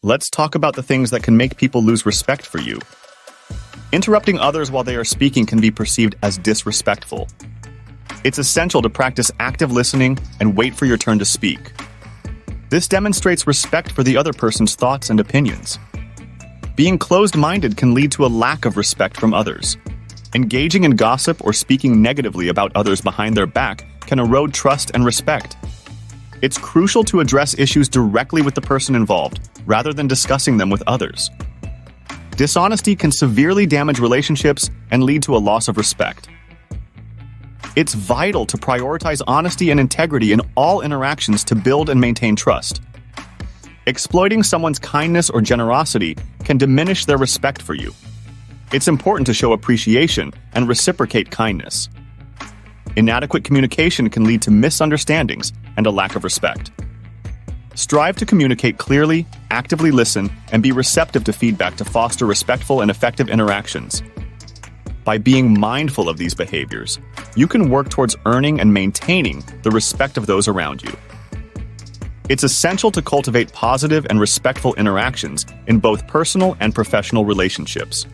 Let's talk about the things that can make people lose respect for you. Interrupting others while they are speaking can be perceived as disrespectful. It's essential to practice active listening and wait for your turn to speak. This demonstrates respect for the other person's thoughts and opinions. Being closed-minded can lead to a lack of respect from others. Engaging in gossip or speaking negatively about others behind their back can erode trust and respect. It's crucial to address issues directly with the person involved, rather than discussing them with others. Dishonesty can severely damage relationships and lead to a loss of respect. It's vital to prioritize honesty and integrity in all interactions to build and maintain trust. Exploiting someone's kindness or generosity can diminish their respect for you. It's important to show appreciation and reciprocate kindness. Inadequate communication can lead to misunderstandings and a lack of respect. Strive to communicate clearly, actively listen, and be receptive to feedback to foster respectful and effective interactions. By being mindful of these behaviors, you can work towards earning and maintaining the respect of those around you. It's essential to cultivate positive and respectful interactions in both personal and professional relationships.